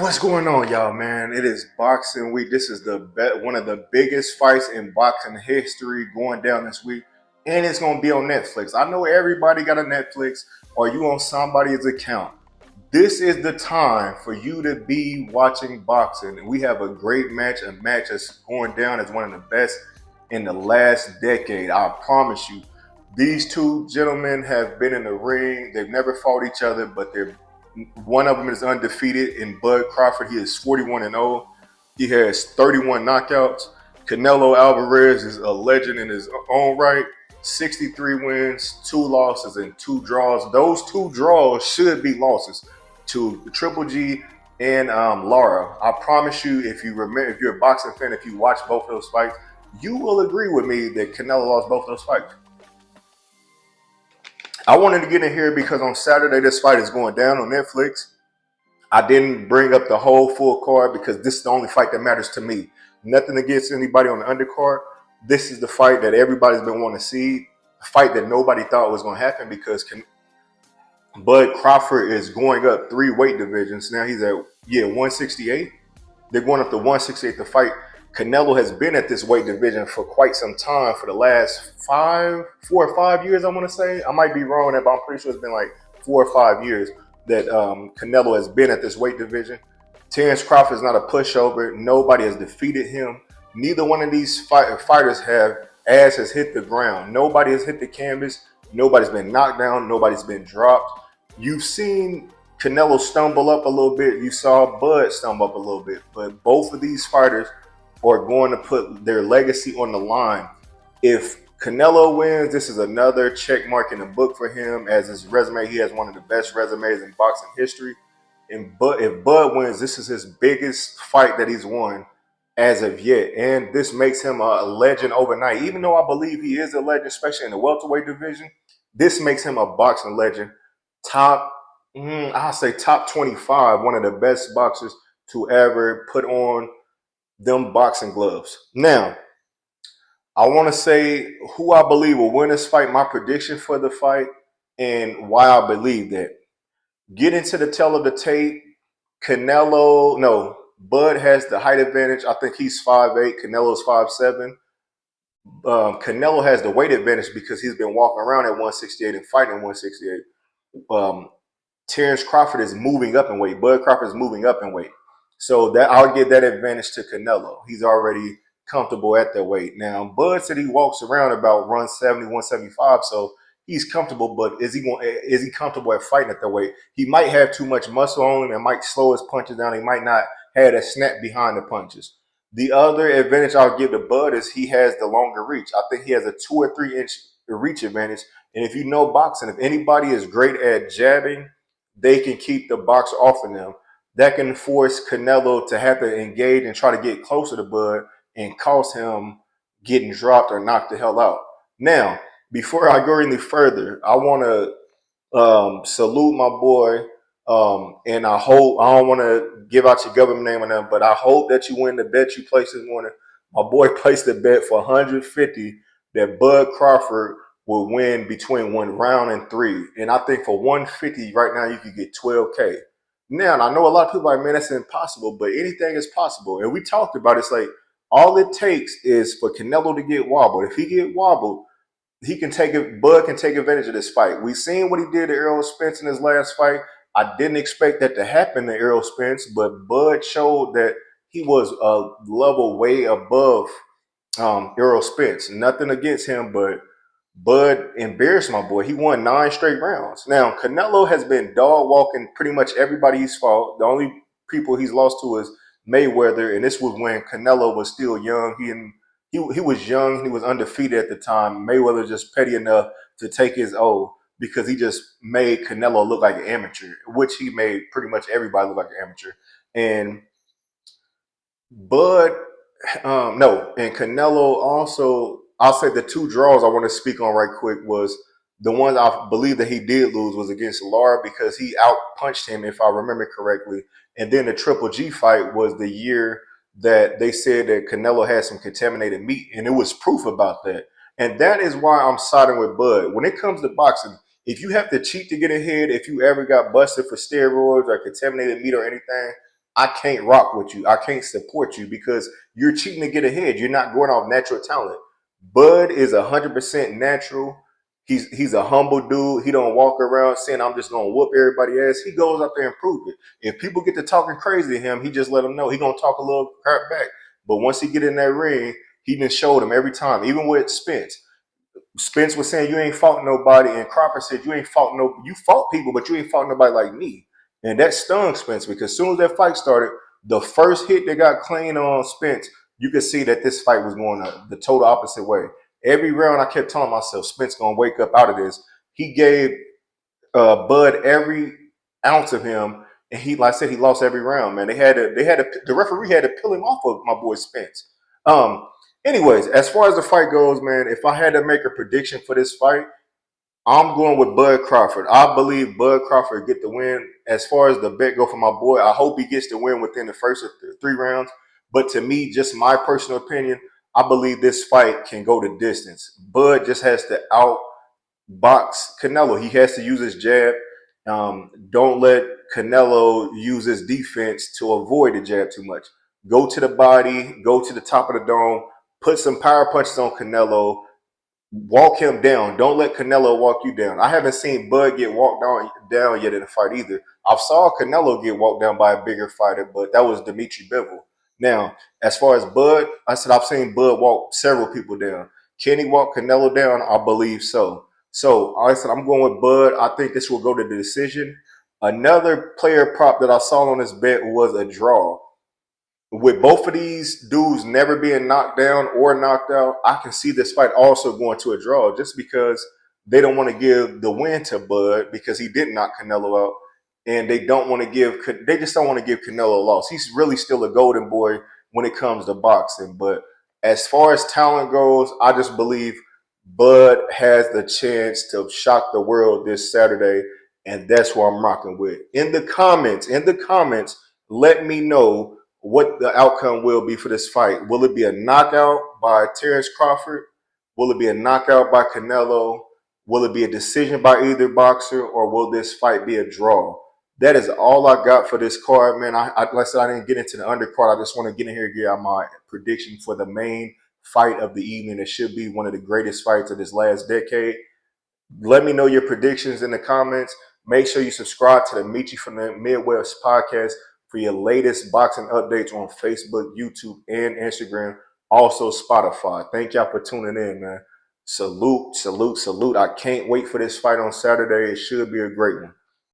What's going on, y'all, man? It is boxing week. This is one of the biggest fights in boxing history going down this week, and it's gonna be on Netflix. I know everybody got a Netflix, or you on somebody's account. This is the time for you to be watching boxing. And we have a great match, a match that's going down as one of the best in the last decade. I promise you. These two gentlemen have been in the ring. They've never fought each other, but they're one of them is undefeated in Bud Crawford. He is 41-0. He has 31 knockouts. Canelo Álvarez is a legend in his own right. 63 wins, 2 losses, and 2 draws. Those 2 draws should be losses to Triple G and Lara. I promise you, if you remember, if you're a boxing fan, if you watch both of those fights, you will agree with me that Canelo lost both of those fights. I wanted to get in here because on Saturday this fight is going down on Netflix. I didn't bring up the whole full card because this is the only fight that matters to me. Nothing against anybody on the undercard. This is the fight that everybody's been wanting to see. A fight that nobody thought was going to happen because Bud Crawford is going up 3 weight divisions. Now he's at 168. They're going up to 168 to fight. Canelo has been at this weight division for quite some time, for the last 4 or 5 years, I want to say. I might be wrong, but I'm pretty sure it's been like 4 or 5 years that Canelo has been at this weight division. Terence Crawford is not a pushover. Nobody has defeated him. Neither one of these fighters has hit the ground. Nobody has hit the canvas. Nobody's been knocked down. Nobody's been dropped. You've seen Canelo stumble up a little bit. You saw Bud stumble up a little bit. But both of these fighters are going to put their legacy on the line. If Canelo wins, this is another check mark in the book for him. As his resume, he has one of the best resumes in boxing history. And if Bud wins, this is his biggest fight that he's won as of yet. And this makes him a legend overnight. Even though I believe he is a legend, especially in the welterweight division, this makes him a boxing legend. I'll say top 25, one of the best boxers to ever put on them boxing gloves. Now, I want to say who I believe will win this fight, my prediction for the fight, and why I believe that. Get into the tell of the tape. Bud has the height advantage. I think he's 5'8". Canelo's 5'7". Canelo has the weight advantage because he's been walking around at 168 and fighting 168. Terence Crawford is moving up in weight. Bud Crawford is moving up in weight. So that I'll give that advantage to Canelo. He's already comfortable at that weight. Now, Bud said he walks around about 170, 175, so he's comfortable, but is he comfortable at fighting at that weight? He might have too much muscle on him and might slow his punches down. He might not have a snap behind the punches. The other advantage I'll give to Bud is he has the longer reach. I think he has a 2 or 3 inch reach advantage. And if you know boxing, if anybody is great at jabbing, they can keep the boxer off of them. That can force Canelo to have to engage and try to get closer to Bud and cost him getting dropped or knocked the hell out. Now, before I go any further, I want to salute my boy. And I don't want to give out your government name or nothing, but I hope that you win the bet you placed this morning. My boy placed a bet for 150 that Bud Crawford will win between 1 round and 3. And I think for 150 right now, you could get 12K. Now, I know a lot of people are like, man, that's impossible, but anything is possible. And we talked about it. It's like all it takes is for Canelo to get wobbled. If he get wobbled, Bud can take advantage of this fight. We seen what he did to Errol Spence in his last fight. I didn't expect that to happen to Errol Spence, but Bud showed that he was a level way above Errol Spence. Nothing against him, but Bud embarrassed my boy. He won 9 straight rounds. Now, Canelo has been dog walking pretty much everybody he's fought. The only people he's lost to is Mayweather, and this was when Canelo was still young. He was young. He was undefeated at the time. Mayweather was just petty enough to take his O because he just made Canelo look like an amateur, which he made pretty much everybody look like an amateur. And Bud, no, and Canelo also, I'll say the 2 draws I want to speak on right quick was the ones I believe that he did lose was against Lara because he outpunched him, if I remember correctly. And then the Triple G fight was the year that they said that Canelo had some contaminated meat, and it was proof about that. And that is why I'm siding with Bud. When it comes to boxing, if you have to cheat to get ahead, if you ever got busted for steroids or contaminated meat or anything, I can't rock with you. I can't support you because you're cheating to get ahead. You're not going off natural talent. Bud is 100% natural. He's a humble dude. He don't walk around saying I'm just gonna whoop everybody ass. He goes out there and prove it. If people get to talking crazy to him, he just let them know he gonna talk a little crap back. But once he get in that ring, he done showed them every time. Even with Spence. Spence was saying you ain't fought nobody, and Crawford said you ain't fought no. You fought people, but you ain't fought nobody like me. And that stung Spence because as soon as that fight started, the first hit that got clean on Spence, you could see that this fight was going the total opposite way. Every round, I kept telling myself Spence gonna wake up out of this. He gave Bud every ounce of him, and he, like I said, he lost every round. Man, the referee had to peel him off of my boy Spence. Um, Anyways, as far as the fight goes, man, if I had to make a prediction for this fight, I'm going with Bud Crawford. I believe Bud Crawford get the win. As far as the bet go for my boy, I hope he gets the win within the first 3 rounds. But to me, just my personal opinion, I believe this fight can go the distance. Bud just has to outbox Canelo. He has to use his jab. Don't let Canelo use his defense to avoid the jab too much. Go to the body, go to the top of the dome, put some power punches on Canelo, walk him down. Don't let Canelo walk you down. I haven't seen Bud get walked down yet in a fight either. I saw Canelo get walked down by a bigger fighter, but that was Dimitri Bivol. Now, as far as Bud, I said I've seen Bud walk several people down. Can he walk Canelo down? I believe so. So I said I'm going with Bud. I think this will go to the decision. Another player prop that I saw on this bet was a draw. With both of these dudes never being knocked down or knocked out, I can see this fight also going to a draw just because they don't want to give the win to Bud because he did knock Canelo out. And they just don't want to give Canelo a loss. He's really still a golden boy when it comes to boxing. But as far as talent goes, I just believe Bud has the chance to shock the world this Saturday. And that's what I'm rocking with. In the comments, let me know what the outcome will be for this fight. Will it be a knockout by Terence Crawford? Will it be a knockout by Canelo? Will it be a decision by either boxer, or will this fight be a draw? That is all I got for this card, man. Like I said, I didn't get into the undercard. I just want to get in here and get out my prediction for the main fight of the evening. It should be one of the greatest fights of this last decade. Let me know your predictions in the comments. Make sure you subscribe to the Mechee from the Midwest podcast for your latest boxing updates on Facebook, YouTube, and Instagram. Also Spotify. Thank y'all for tuning in, man. Salute, salute, salute. I can't wait for this fight on Saturday. It should be a great one.